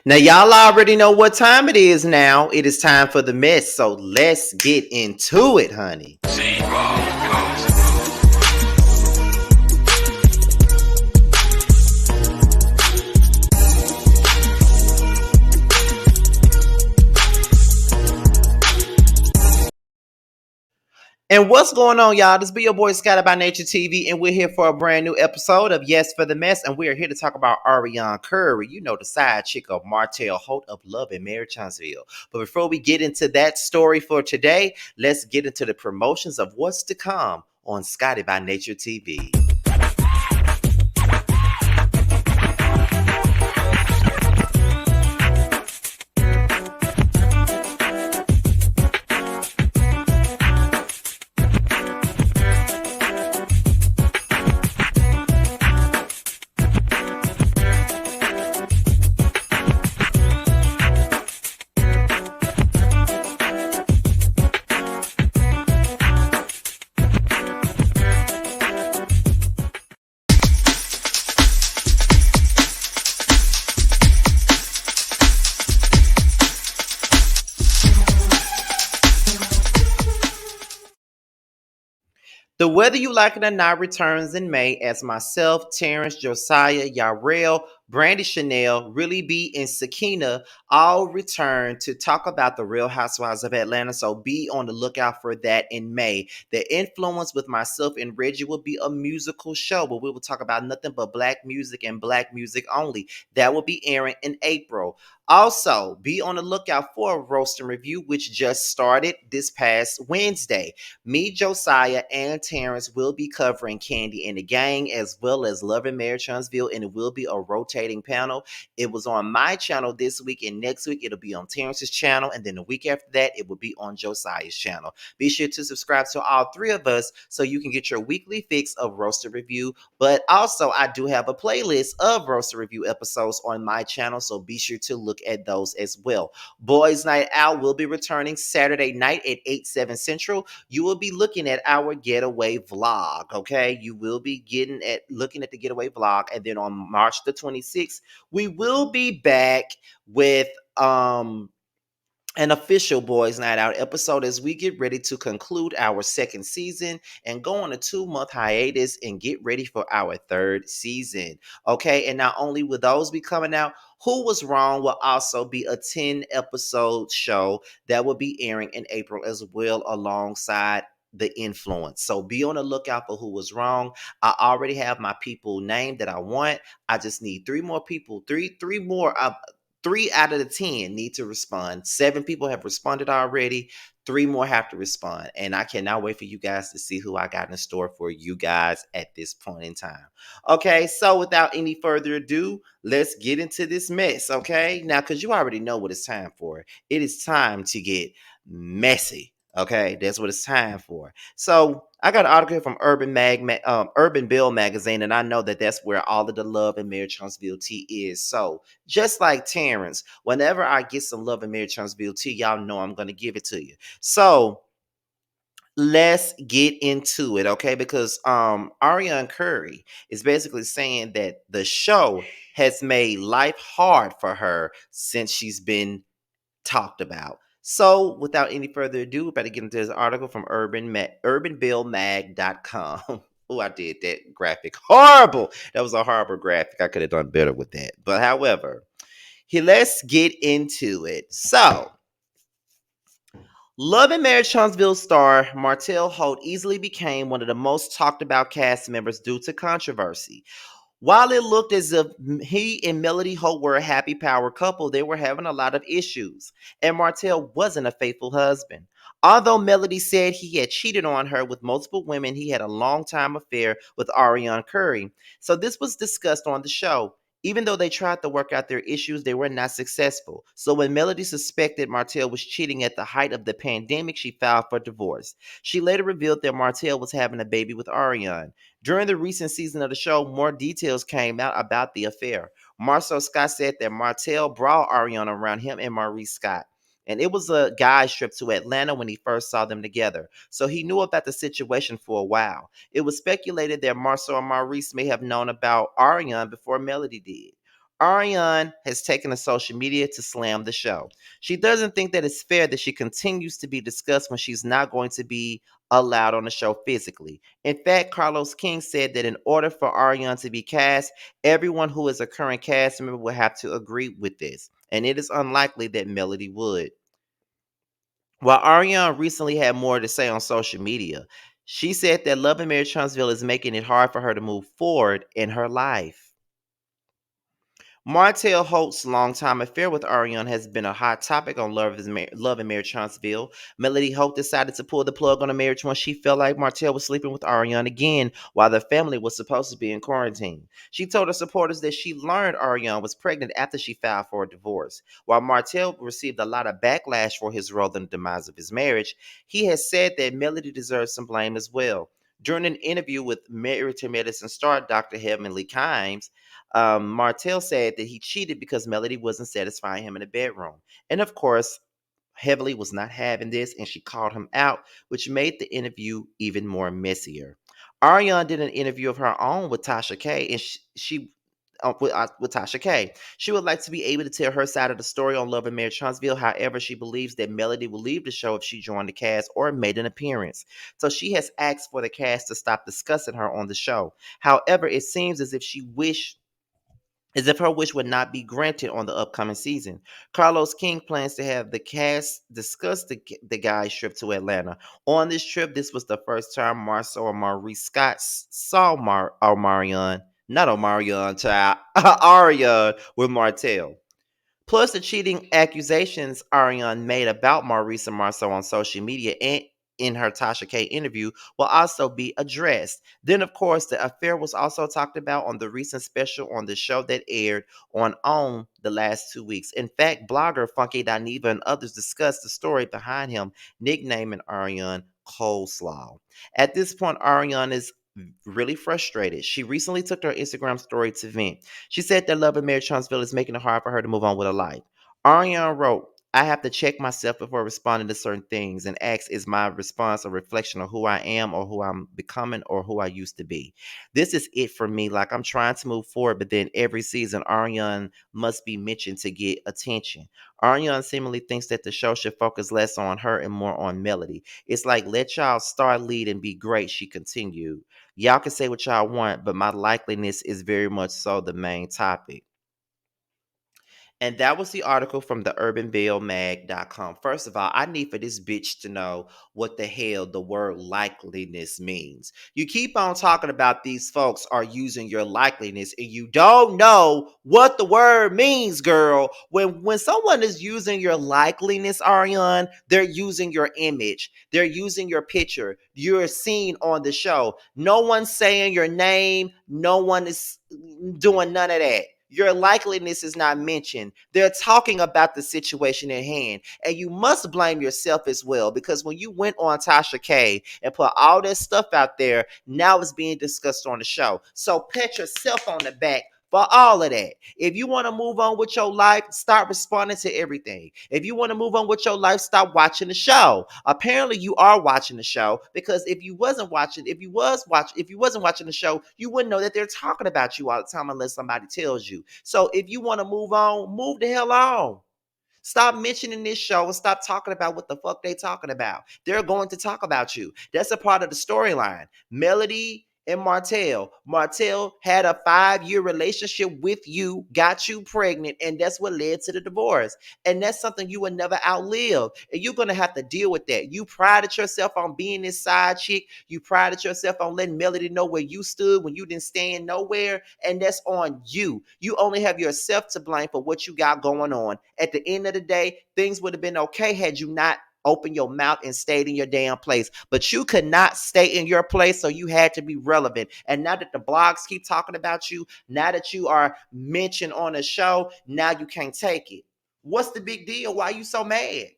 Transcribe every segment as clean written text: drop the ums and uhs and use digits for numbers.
Now, y'all already know what time it is now. It is time for the mess. So let's get into it, honey. And what's going on, y'all? This be your boy Scotty by Nature TV, and we're here for a brand new episode of Yes for the Mess. And we are here to talk about Ariane Curry, you know, the side chick of Martell Holt of Love and Marriage Huntsville. But before we get into that story for today, let's get into the promotions of what's to come on Scotty by Nature TV. The Whether You Like It or Not returns in May as myself, Terrence, Josiah, Yarrell, Brandy Chanel, Really B, and Sakina all return to talk about the Real Housewives of Atlanta. So be on the lookout for that in May. The Influence with myself and Reggie will be a musical show, but we will talk about nothing but black music and black music only. That will be airing in April. Also, be on the lookout for a roast and review, which just started this past Wednesday. Me, Josiah, and Terrence will be covering Candy and the Gang as well as Love and Marriage Huntsville, and it will be a rotating panel. It was on my channel this week, and next week it'll be on Terrence's channel, and then the week after that it will be on Josiah's channel. Be sure to subscribe to all three of us so you can get your weekly fix of roast and review. But also, I do have a playlist of roast and review episodes on my channel, so be sure to look at those as well. Boys Night Out will be returning Saturday night at 8/7 Central. You will be looking at our getaway vlog, okay? You will be looking at the getaway vlog, and then on March the 26th, we will be back with an official Boys Night Out episode as we get ready to conclude our second season and go on a 2-month hiatus and get ready for our third season. Okay, and not only will those be coming out, Who Was Wrong will also be a 10-episode show that will be airing in April as well, alongside The Influence. So be on the lookout for Who Was Wrong. I already have my people named that I want. I just need three more people, three more. 3 out of the 10 need to respond. 7 people have responded already. 3 more have to respond. And I cannot wait for you guys to see who I got in store for you guys at this point in time. Okay, so without any further ado, let's get into this mess, okay? Now, because you already know what it's time for. It is time to get messy. Okay, that's what it's time for. So I got an article from Urban Bill magazine, and I know that that's where all of the Love and Marriage Huntsville tea is. So just like Terrence, whenever I get some Love and Marriage Huntsville tea, y'all know I'm going to give it to you. So let's get into it, okay? Because Ariane Curry is basically saying that the show has made life hard for her since she's been talked about. So, without any further ado, we better get into this article from urbanbillmag.com. Oh, I did that graphic. Horrible. That was a horrible graphic. I could have done better with that. But however, let's get into it. So, Love and Marriage Huntsville star Martell Holt easily became one of the most talked about cast members due to controversy. While it looked as if he and Melody Holt were a happy power couple, they were having a lot of issues, and Martell wasn't a faithful husband. Although Melody said he had cheated on her with multiple women, he had a long-time affair with Ariane Curry. So this was discussed on the show. Even though they tried to work out their issues, they were not successful. So when Melody suspected Martell was cheating at the height of the pandemic, she filed for divorce. She later revealed that Martell was having a baby with Ariane. During the recent season of the show, more details came out about the affair. Marcel Scott said that Martell brought Ariane around him and Maurice Scott. And it was a guy's trip to Atlanta when he first saw them together. So he knew about the situation for a while. It was speculated that Marcel and Maurice may have known about Ariane before Melody did. Ariane has taken to social media to slam the show. She doesn't think that it's fair that she continues to be discussed when she's not going to be allowed on the show physically. In fact, Carlos King said that in order for Ariane to be cast, everyone who is a current cast member will have to agree with this, and it is unlikely that Melody would. While Ariane recently had more to say on social media, she said that Love and Marriage Huntsville is making it hard for her to move forward in her life. Martell Holt's longtime affair with Ariane has been a hot topic on Love and Marriage Huntsville. Melody Holt decided to pull the plug on the marriage when she felt like Martell was sleeping with Ariane again while the family was supposed to be in quarantine. She told her supporters that she learned Ariane was pregnant after she filed for a divorce. While Martell received a lot of backlash for his role in the demise of his marriage, he has said that Melody deserves some blame as well. During an interview with Married to Medicine star Dr. Heavenly Kimes, Martell said that he cheated because Melody wasn't satisfying him in the bedroom. And of course, Heavenly was not having this, and she called him out, which made the interview even more messier. Ariane did an interview of her own with Tasha K, and with Tasha K. She would like to be able to tell her side of the story on Love and Marriage Huntsville. However, she believes that Melody will leave the show if she joined the cast or made an appearance. So she has asked for the cast to stop discussing her on the show. However, it seems as if her wish would not be granted on the upcoming season. Carlos King plans to have the cast discuss the guy's trip to Atlanta. On this trip, this was the first time Marcel or Maurice Scott saw Omarion, not Omarion, child, Aria with Martell. Plus, the cheating accusations Ariane made about Maurice and Marceau on social media and in her Tasha K interview will also be addressed. Then, of course, the affair was also talked about on the recent special on the show that aired on the last 2 weeks. In fact, blogger Funky Dineva and others discussed the story behind him nicknaming Ariane Coleslaw. At this point, Ariane is really frustrated. She recently took her Instagram story to vent. She said that Love and Marriage Huntsville is making it hard for her to move on with her life. Ariane wrote, I have to check myself before responding to certain things and ask, is my response a reflection of who I am or who I'm becoming or who I used to be? This is it for me. Like, I'm trying to move forward, but then every season, Ariane must be mentioned to get attention. Ariane seemingly thinks that the show should focus less on her and more on Melody. It's like, let y'all star lead and be great, she continued. Y'all can say what y'all want, but my likeliness is very much so the main topic. And that was the article from the urbanbellmag.com. First of all, I need for this bitch to know what the hell the word likeliness means. You keep on talking about these folks are using your likeliness and you don't know what the word means, girl. When someone is using your likeliness, Ariane, they're using your image. They're using your picture. You're seen on the show. No one's saying your name. No one is doing none of that. Your likeliness is not mentioned. They're talking about the situation at hand. And you must blame yourself as well, because when you went on Tasha K and put all that stuff out there, now it's being discussed on the show. So pat yourself on the back for all of that. If you want to move on with your life, start responding to everything. If you want to move on with your life, stop watching the show. Apparently, you are watching the show, because if you wasn't watching the show, you wouldn't know that they're talking about you all the time unless somebody tells you. So if you want to move on, move the hell on. Stop mentioning this show and stop talking about what the fuck they talking about. They're going to talk about you. That's a part of the storyline. Melody and Martell. Martell had a 5-year relationship with you, got you pregnant, and that's what led to the divorce. And that's something you will never outlive. And you're going to have to deal with that. You prided yourself on being this side chick. You prided yourself on letting Melody know where you stood when you didn't stand nowhere. And that's on you. You only have yourself to blame for what you got going on. At the end of the day, things would have been okay had you not open your mouth and stayed in your damn place. But you could not stay in your place, so you had to be relevant. And now that the blogs keep talking about you, now that you are mentioned on a show, now you can't take it. What's the big deal? Why are you so mad?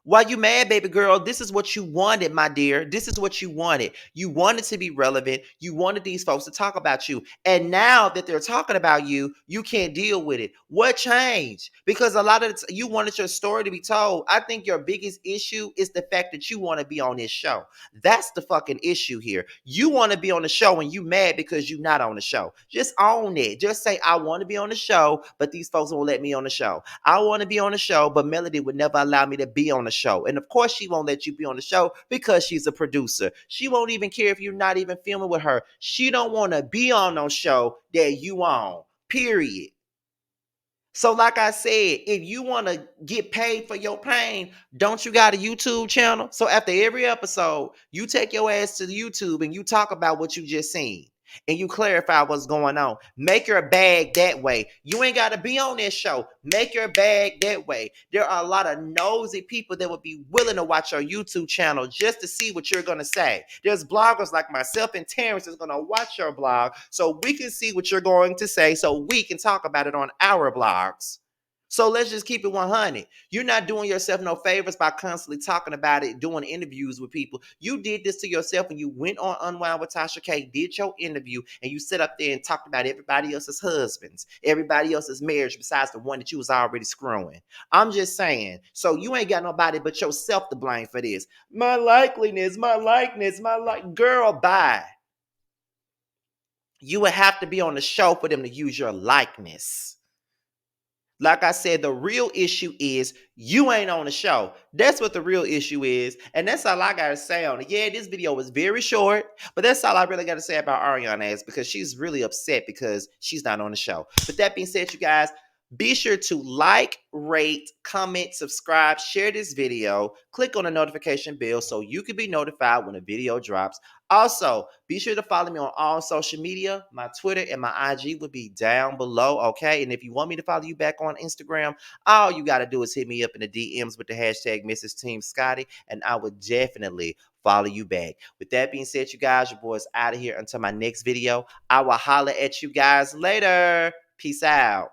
Why you mad, baby girl? This is what you wanted, my dear. This is what you wanted. You wanted to be relevant. You wanted these folks to talk about you. And now that they're talking about you, you can't deal with it. What changed? Because a lot of you wanted your story to be told. I think your biggest issue is the fact that you want to be on this show. That's the fucking issue here. You want to be on the show and you mad because you're not on the show. Just own it. Just say, I want to be on the show, but these folks won't let me on the show. I want to be on the show, but Melody would never allow me to be on the show. And of course, she won't let you be on the show because she's a producer. She won't even care if you're not even filming with her. She don't want to be on no show that you on. Period. So, like I said, if you want to get paid for your pain, don't you got a YouTube channel? So after every episode, you take your ass to the YouTube and you talk about what you just seen. And you clarify what's going on. Make your bag that way. You ain't got to be on this show. Make your bag that way. There are a lot of nosy people that would be willing to watch your YouTube channel just to see what you're going to say. There's bloggers like myself and Terrence that's going to watch your blog so we can see what you're going to say so we can talk about it on our blogs. So let's just keep it 100. You're not doing yourself no favors by constantly talking about it, doing interviews with people. You did this to yourself when you went on Unwind with Tasha K, did your interview, and you sit up there and talked about everybody else's husbands, everybody else's marriage besides the one that you was already screwing. I'm just saying. So you ain't got nobody but yourself to blame for this. My likeliness, my likeness, girl, bye. You would have to be on the show for them to use your likeness. Like I said, the real issue is you ain't on the show. That's what the real issue is. And that's all I got to say on it. Yeah, this video was very short, but that's all I really got to say about Arionne is because she's really upset because she's not on the show. But that being said, you guys, be sure to like, rate, comment, subscribe, share this video. Click on the notification bell so you can be notified when a video drops. Also, be sure to follow me on all social media. My Twitter and my IG will be down below, okay? And if you want me to follow you back on Instagram, all you got to do is hit me up in the DMs with the hashtag Mrs. Team Scotty, and I would definitely follow you back. With that being said, you guys, your boy's out of here until my next video. I will holler at you guys later. Peace out.